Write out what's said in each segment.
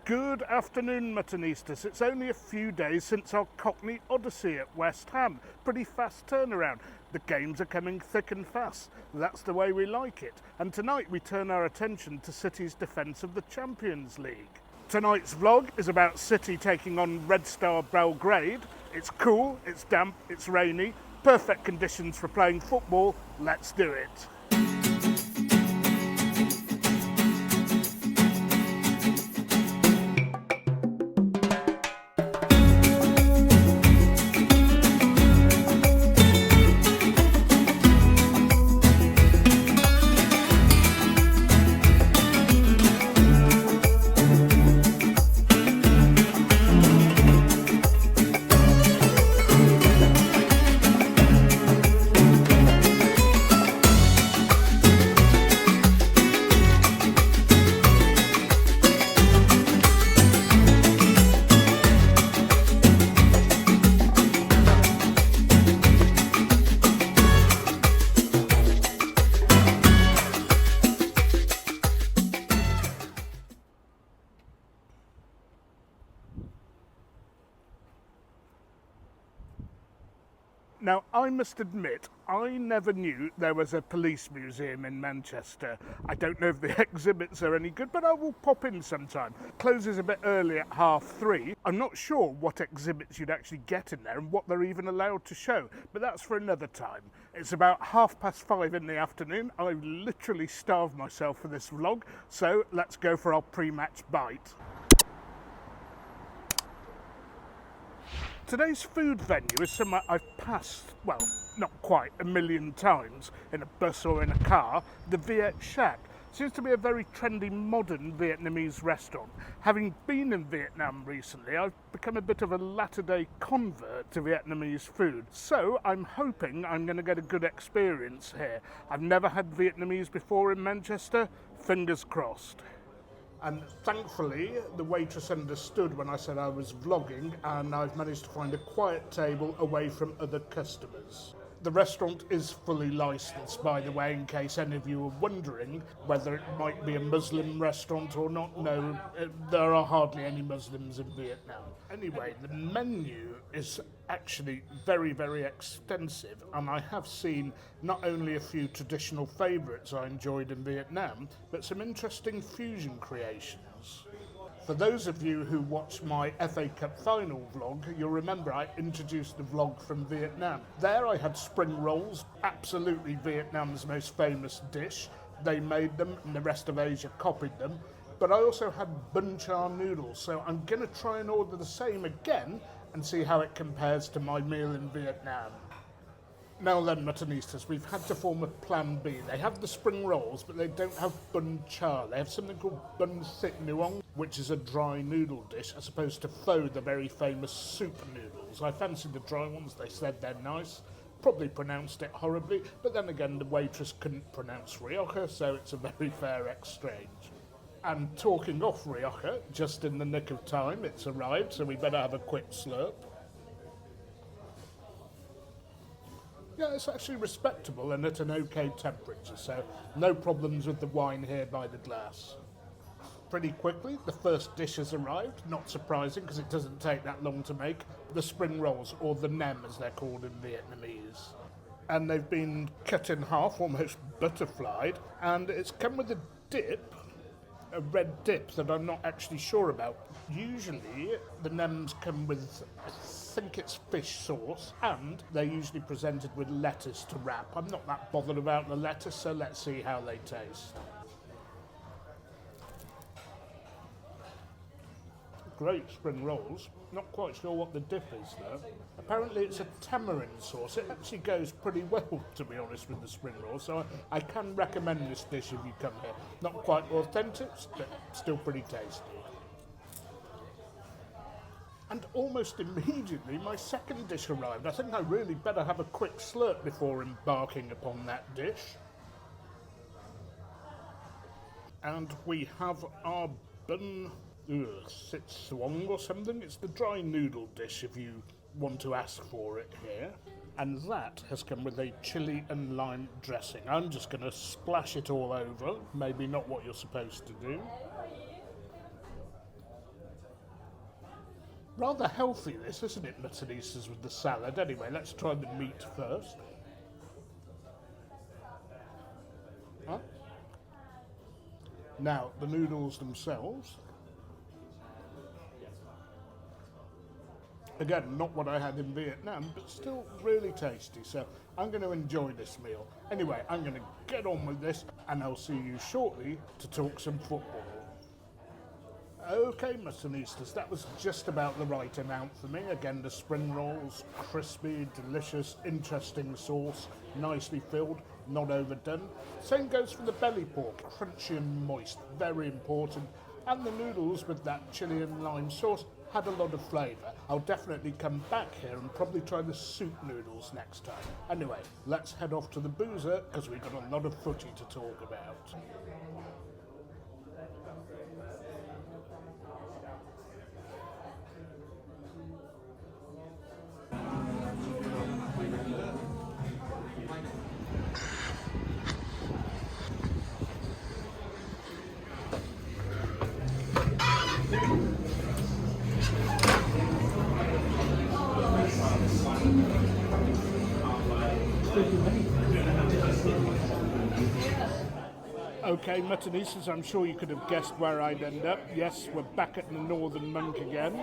Good afternoon, Muttonistas. It's only a few days since our Cockney Odyssey at West Ham. Pretty fast turnaround. The games are coming thick and fast. That's the way we like it. And tonight we turn our attention to City's defence of the Champions League. Tonight's vlog is about City taking on Red Star Belgrade. It's cool, it's damp, it's rainy. Perfect conditions for playing football. Let's do it. Now, I must admit, I never knew there was a police museum in Manchester. I don't know if the exhibits are any good, but I will pop in sometime. Closes a bit early at 3:30. I'm not sure what exhibits you'd actually get in there and what they're even allowed to show, but that's for another time. It's about 5:30 in the afternoon. I've literally starved myself for this vlog, so let's go for our pre-match bite. Today's food venue is somewhere I've passed, well, not quite a million times, in a bus or in a car, the Viet Shack. Seems to be a very trendy modern Vietnamese restaurant. Having been in Vietnam recently, I've become a bit of a latter-day convert to Vietnamese food. So I'm hoping I'm going to get a good experience here. I've never had Vietnamese before in Manchester, fingers crossed. And thankfully, the waitress understood when I said I was vlogging, and I've managed to find a quiet table away from other customers. The restaurant is fully licensed, by the way, in case any of you are wondering whether it might be a Muslim restaurant or not. No, there are hardly any Muslims in Vietnam. Anyway, the menu is actually very, very extensive, and I have seen not only a few traditional favourites I enjoyed in Vietnam, but some interesting fusion creations. For those of you who watched my FA Cup final vlog, you'll remember I introduced the vlog from Vietnam. There I had spring rolls, absolutely Vietnam's most famous dish. They made them and the rest of Asia copied them. But I also had bun char noodles, so I'm going to try and order the same again and see how it compares to my meal in Vietnam. Now then, Muttonistas, we've had to form a plan B. They have the spring rolls, but they don't have bun char. They have something called bun thit nuong, which is a dry noodle dish, as opposed to pho, the very famous soup noodles. I fancied the dry ones. They said they're nice. Probably pronounced it horribly, but then again, the waitress couldn't pronounce Rioja, so it's a very fair exchange. And talking off Rioja, just in the nick of time, it's arrived, so we better have a quick slurp. Yeah, it's actually respectable and at an okay temperature, so no problems with the wine here by the glass. Pretty quickly, the first dish has arrived, not surprising because it doesn't take that long to make, the spring rolls, or the nem as they're called in Vietnamese. And they've been cut in half, almost butterflied, and it's come with a dip, a red dip that I'm not actually sure about. Usually the nems come with, I think it's fish sauce, and they're usually presented with lettuce to wrap. I'm not that bothered about the lettuce, so let's see how they taste. Great spring rolls. Not quite sure what the dip is though. Apparently it's a tamarind sauce. It actually goes pretty well, to be honest, with the spring rolls, so I can recommend this dish if you come here. Not quite authentic, but still pretty tasty. And almost immediately my second dish arrived. I think I really better have a quick slurp before embarking upon that dish. And we have our bun sit swong or something. It's the dry noodle dish if you want to ask for it here. And that has come with a chilli and lime dressing. I'm just going to splash it all over. Maybe not what you're supposed to do. Rather healthy this, isn't it, Muttonistas with the salad? Anyway, let's try the meat first. Huh? Now, the noodles themselves. Again, not what I had in Vietnam, but still really tasty, so I'm going to enjoy this meal. Anyway, I'm going to get on with this, and I'll see you shortly to talk some football. Okay, Muttonistas, that was just about the right amount for me. Again, the spring rolls, crispy, delicious, interesting sauce, nicely filled, not overdone. Same goes for the belly pork, crunchy and moist, very important. And the noodles with that chili and lime sauce had a lot of flavour. I'll definitely come back here and probably try the soup noodles next time. Anyway, let's head off to the boozer because we've got a lot of footy to talk about. Okay, Muttonistas, I'm sure you could have guessed where I'd end up. Yes, we're back at the Northern Monk again.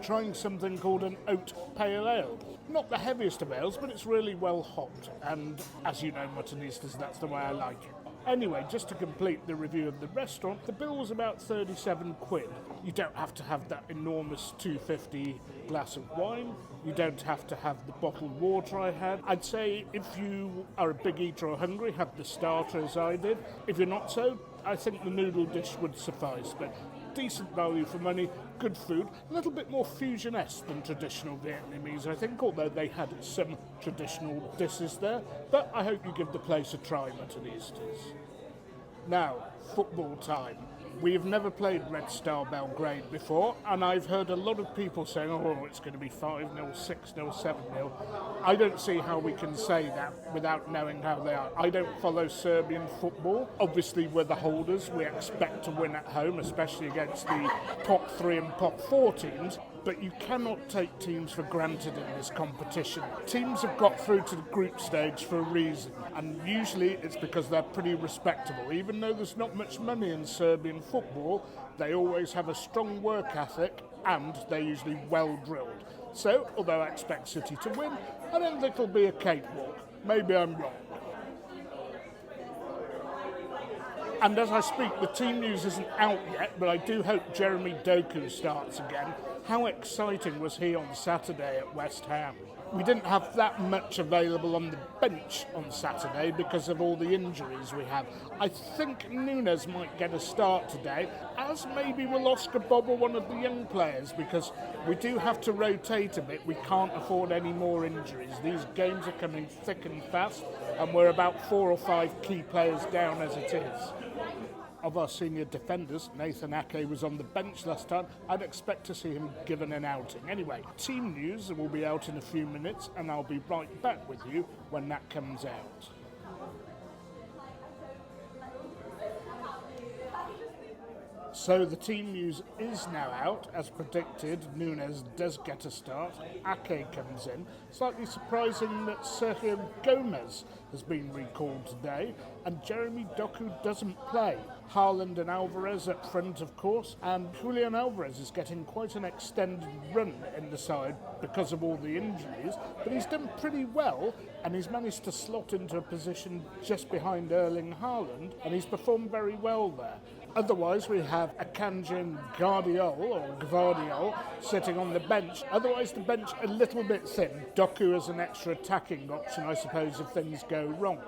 Trying something called an oat pale ale. Not the heaviest of ales, but it's really well hopped. And as you know, Muttonistas, that's the way I like it. Anyway, just to complete the review of the restaurant, the bill was about 37 quid. You don't have to have that enormous 250 glass of wine. You don't have to have the bottled water I had. I'd say if you are a big eater or hungry, have the starter as I did. If you're not so, I think the noodle dish would suffice. But decent value for money, good food, a little bit more fusion-esque than traditional Vietnamese, I think, although they had some traditional dishes there. But I hope you give the place a try, Muttonistas. Now, football time. We've never played Red Star Belgrade before, and I've heard a lot of people saying, oh, it's going to be 5-0, 6-0, 7-0. I don't see how we can say that without knowing how they are. I don't follow Serbian football. Obviously, we're the holders. We expect to win at home, especially against the top 3 and top 4 teams. But you cannot take teams for granted in this competition. Teams have got through to the group stage for a reason, and usually it's because they're pretty respectable. Even though there's not much money in Serbian football, they always have a strong work ethic and they're usually well drilled. So, although I expect City to win, I don't think it'll be a cakewalk. Maybe I'm wrong. And as I speak, the team news isn't out yet, but I do hope Jeremy Doku starts again. How exciting was he on Saturday at West Ham? We didn't have that much available on the bench on Saturday because of all the injuries we have. I think Nunes might get a start today, as maybe will Oscar Bobble, one of the young players, because we do have to rotate a bit. We can't afford any more injuries. These games are coming thick and fast, and we're about 4 or 5 key players down as it is. Of our senior defenders, Nathan Ake was on the bench last time. I'd expect to see him given an outing. Anyway, team news will be out in a few minutes, and I'll be right back with you when that comes out. So the team news is now out. As predicted, Nunes does get a start. Ake comes in. Slightly surprising that Sergio Gomez has been recalled today, and Jeremy Doku doesn't play. Haaland and Alvarez up front, of course, and Julian Alvarez is getting quite an extended run in the side because of all the injuries, but he's done pretty well, and he's managed to slot into a position just behind Erling Haaland, and he's performed very well there. Otherwise, we have Akanji Gvardiol sitting on the bench. Otherwise, the bench a little bit thin. Doku as an extra attacking option, I suppose, if things go wrong.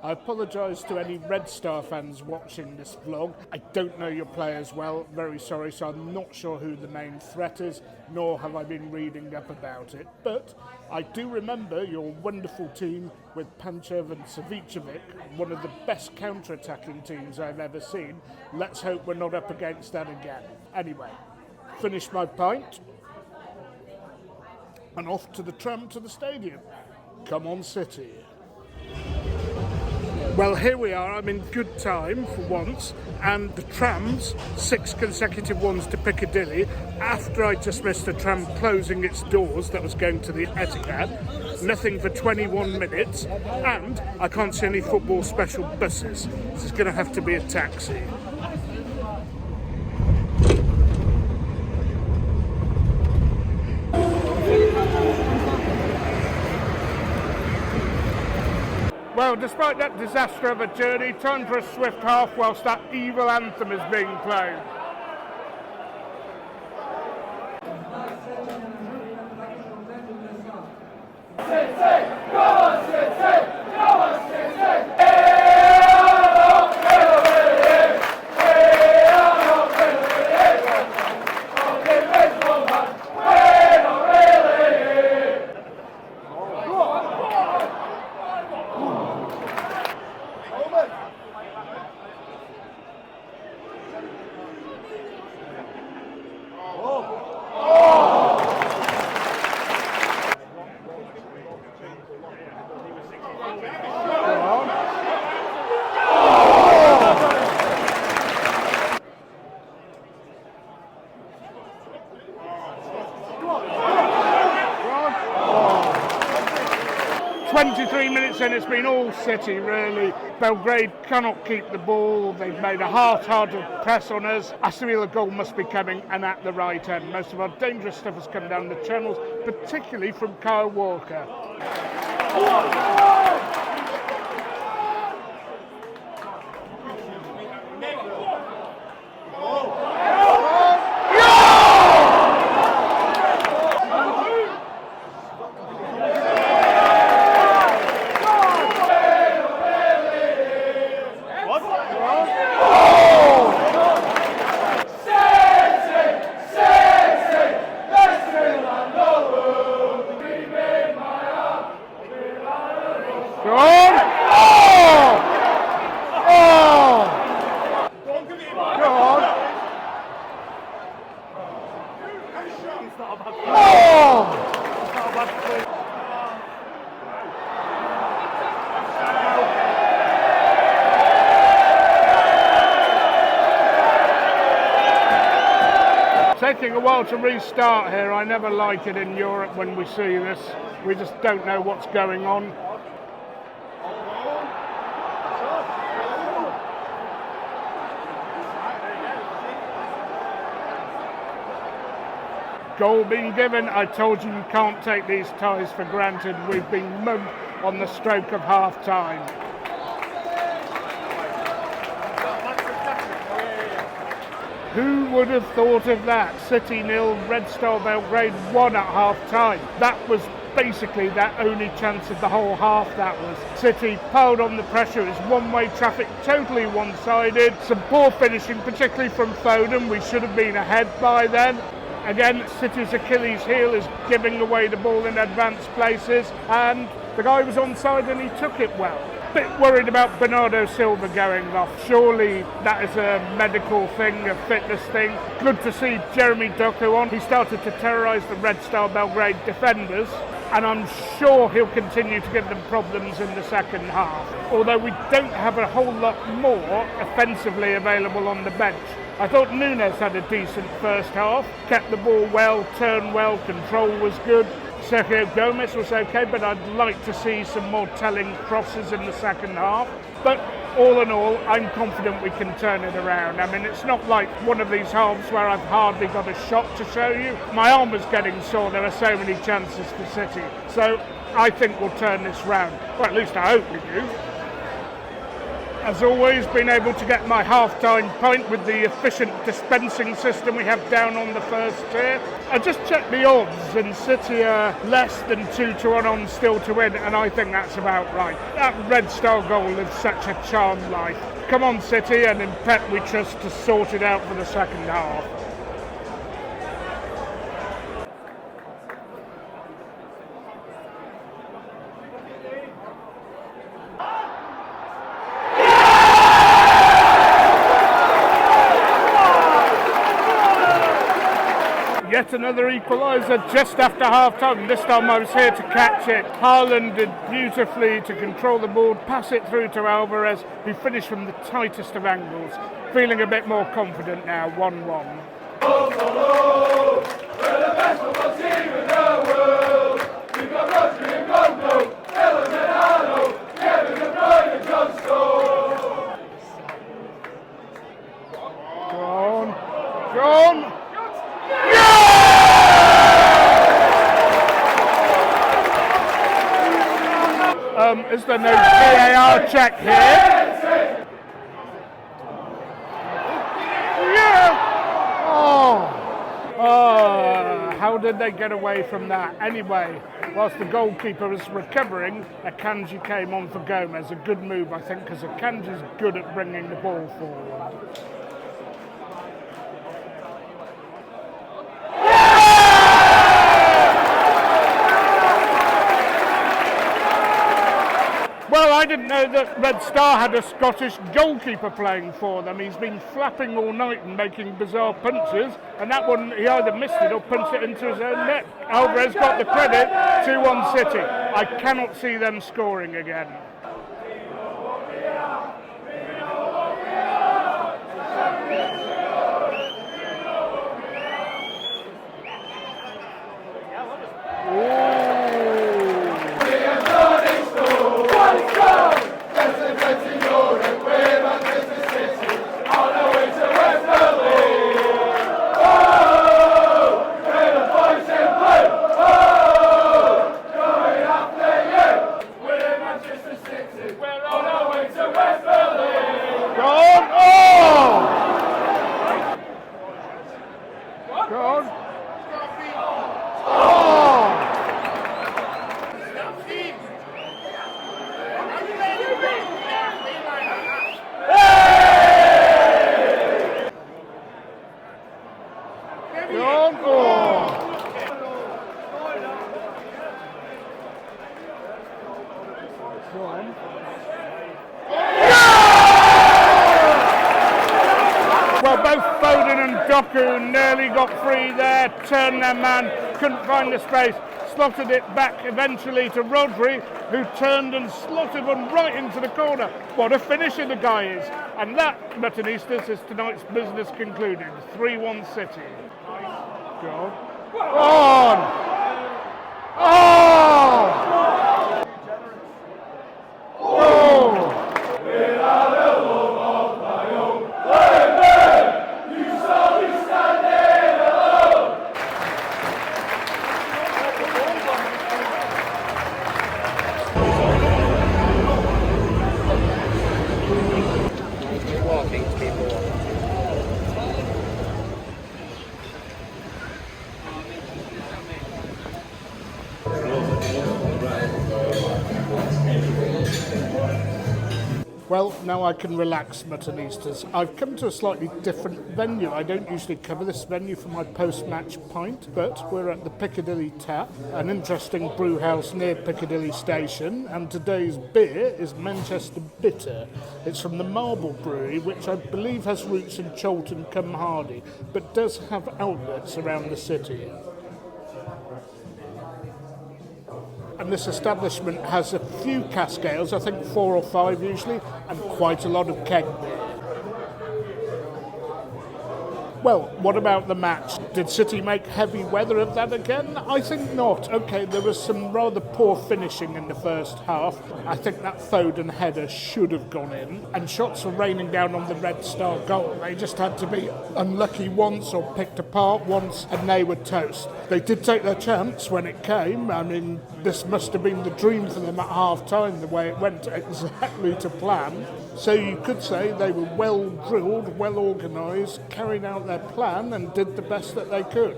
I apologise to any Red Star fans watching this vlog. I don't know your players well, very sorry, so I'm not sure who the main threat is, nor have I been reading up about it. But I do remember your wonderful team with Panchev and Savicevic, one of the best counter-attacking teams I've ever seen. Let's hope we're not up against that again. Anyway, finish my pint, and off to the tram to the stadium. Come on, City. Well, here we are. I'm in good time for once, and the trams, 6 consecutive ones to Piccadilly, after I just missed a tram closing its doors that was going to the Etihad. Nothing for 21 minutes, and I can't see any football special buses. This is going to have to be a taxi. Well, despite that disaster of a journey, time for a swift half whilst that evil anthem is being played. And it's been all City really. Belgrade cannot keep the ball. They've made a half-hearted press on us. I feel a goal must be coming, and at the right end. Most of our dangerous stuff has come down the channels, particularly from Kyle Walker. Taking a while to restart here. I never like it in Europe when we see this. We just don't know what's going on. Goal being given. I told you can't take these ties for granted. We've been mugged on the stroke of half time. Who would have thought of that? City 0, Red Star Belgrade 1 at half time. That was basically their only chance of the whole half, that was. City piled on the pressure. It was one-way traffic, totally one-sided. Some poor finishing, particularly from Foden. We should have been ahead by then. Again, City's Achilles heel is giving away the ball in advanced places, and the guy was onside and he took it well. Bit worried about Bernardo Silva going off. Surely that is a medical thing, a fitness thing. Good to see Jeremy Doku on. He started to terrorise the Red Star Belgrade defenders, and I'm sure he'll continue to give them problems in the second half. Although we don't have a whole lot more offensively available on the bench. I thought Nunes had a decent first half, kept the ball well, turned well, control was good. Sergio Gomez was okay, but I'd like to see some more telling crosses in the second half. But all in all, I'm confident we can turn it around. I mean, it's not like one of these halves where I've hardly got a shot to show you. My arm was getting sore, there are so many chances for City. So I think we'll turn this round. Well, at least I hope we do. As always, been able to get my half-time pint with the efficient dispensing system we have down on the first tier. I just checked the odds, and City are less than 2-1 on still to win, and I think that's about right. That Red Star goal lives such a charmed life. Come on, City, and in Pep we trust to sort it out for the second half. Yet another equaliser just after half-time. This time I was here to catch it. Haaland did beautifully to control the ball, pass it through to Alvarez, who finished from the tightest of angles. Feeling a bit more confident now, 1-1. John! Is there no VAR check here? Yeah! Oh, how did they get away from that? Anyway, whilst the goalkeeper was recovering, Akanji came on for Gomez. A good move, I think, because Akanji's good at bringing the ball forward. Well, I didn't know that Red Star had a Scottish goalkeeper playing for them. He's been flapping all night and making bizarre punches, and that one, he either missed it or punched it into his own net. Alvarez got the credit, 2-1 City. I cannot see them scoring again. Well, both Foden and Doku nearly got free there, turned their man, couldn't find the space, slotted it back eventually to Rodri, who turned and slotted one right into the corner. What a finisher the guy is. And that, Muttonistas, is tonight's business concluded. 3-1 City. Go on. Oh! Well, now I can relax, Muttonistas. I've come to a slightly different venue. I don't usually cover this venue for my post-match pint, but we're at the Piccadilly Tap, an interesting brew house near Piccadilly Station, and today's beer is Manchester Bitter. It's from the Marble Brewery, which I believe has roots in Chorlton-cum-Hardy, but does have outlets around the city. And this establishment has a few cask ales, I think 4 or 5 usually, and quite a lot of keg beer. Well, what about the match? Did City make heavy weather of that again? I think not. OK, there was some rather poor finishing in the first half. I think that Foden header should have gone in. And shots were raining down on the Red Star goal. They just had to be unlucky once or picked apart once, and they were toast. They did take their chance when it came. I mean, this must have been the dream for them at half-time, the way it went exactly to plan. So you could say they were well drilled, well organised, carried out their plan and did the best that they could.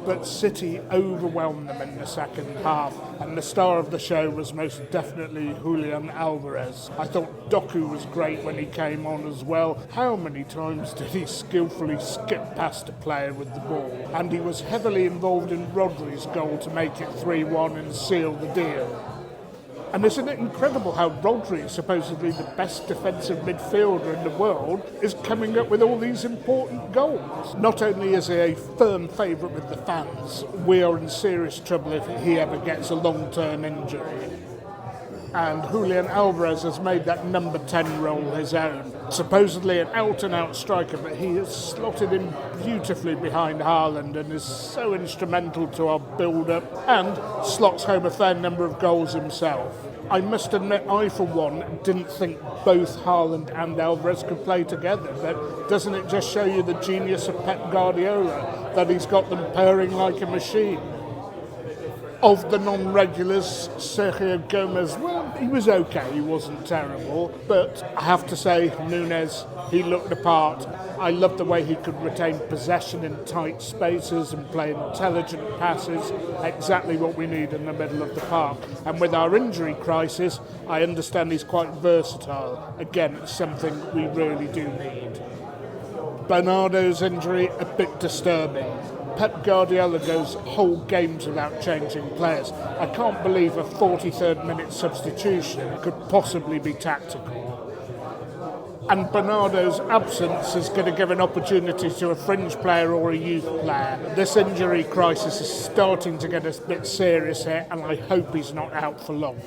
But City overwhelmed them in the second half, and the star of the show was most definitely Julian Alvarez. I thought Doku was great when he came on as well. How many times did he skillfully skip past a player with the ball? And he was heavily involved in Rodri's goal to make it 3-1 and seal the deal. And isn't it incredible how Rodri, supposedly the best defensive midfielder in the world, is coming up with all these important goals? Not only is he a firm favourite with the fans, we are in serious trouble if he ever gets a long-term injury. And Julian Alvarez has made that number 10 role his own. Supposedly an out-and-out striker, but he has slotted in beautifully behind Haaland and is so instrumental to our build-up and slots home a fair number of goals himself. I must admit, I for one didn't think both Haaland and Alvarez could play together, but doesn't it just show you the genius of Pep Guardiola, that he's got them purring like a machine? Of the non-regulars, Sergio Gomez, well, he was okay, he wasn't terrible, but I have to say, Núñez, he looked the part. I loved the way he could retain possession in tight spaces and play intelligent passes, exactly what we need in the middle of the park. And with our injury crisis, I understand he's quite versatile. Again, it's something we really do need. Bernardo's injury, a bit disturbing. Pep Guardiola goes whole games without changing players. I can't believe a 43rd minute substitution could possibly be tactical. And Bernardo's absence is going to give an opportunity to a fringe player or a youth player. This injury crisis is starting to get a bit serious here, and I hope he's not out for long.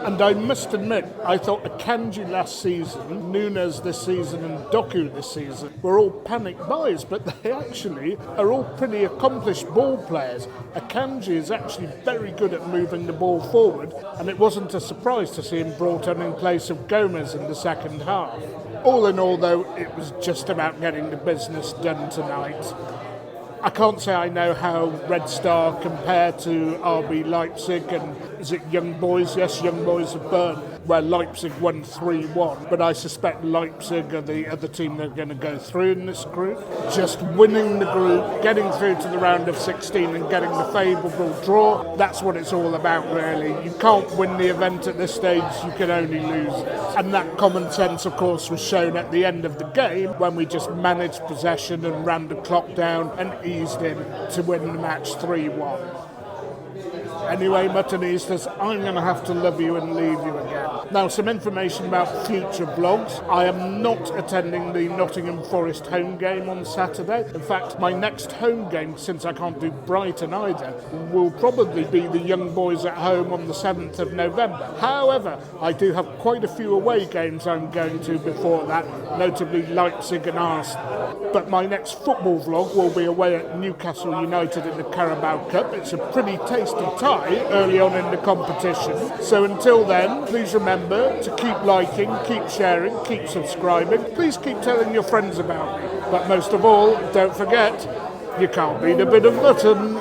And I must admit, I thought Akanji last season, Núñez this season and Doku this season were all panic buys, but they actually are all pretty accomplished ball players. Akanji is actually very good at moving the ball forward, and it wasn't a surprise to see him brought on in place of Gomez in the second half. All in all, though, it was just about getting the business done tonight. I can't say I know how Red Star compare to RB Leipzig and is it Young Boys? Yes, Young Boys of Bern, where Leipzig won 3-1. But I suspect Leipzig are the other team that are going to go through in this group. Just winning the group, getting through to the round of 16 and getting the favourable draw, that's what it's all about really. You can't win the event at this stage, you can only lose. And that common sense, of course, was shown at the end of the game when we just managed possession and ran the clock down and eased in to win the match 3-1. Anyway, Muttonistas, I'm going to have to love you and leave you again. Now, some information about future vlogs. I am not attending the Nottingham Forest home game on Saturday. In fact, my next home game, since I can't do Brighton either, will probably be the Young Boys at home on the 7th of November. However, I do have quite a few away games I'm going to before that, notably Leipzig and Arsenal. But my next football vlog will be away at Newcastle United in the Carabao Cup. It's a pretty tasty tie early on in the competition. So until then, please remember to keep liking, keep sharing, keep subscribing. Please keep telling your friends about me. But most of all, don't forget, you can't beat a bit of mutton.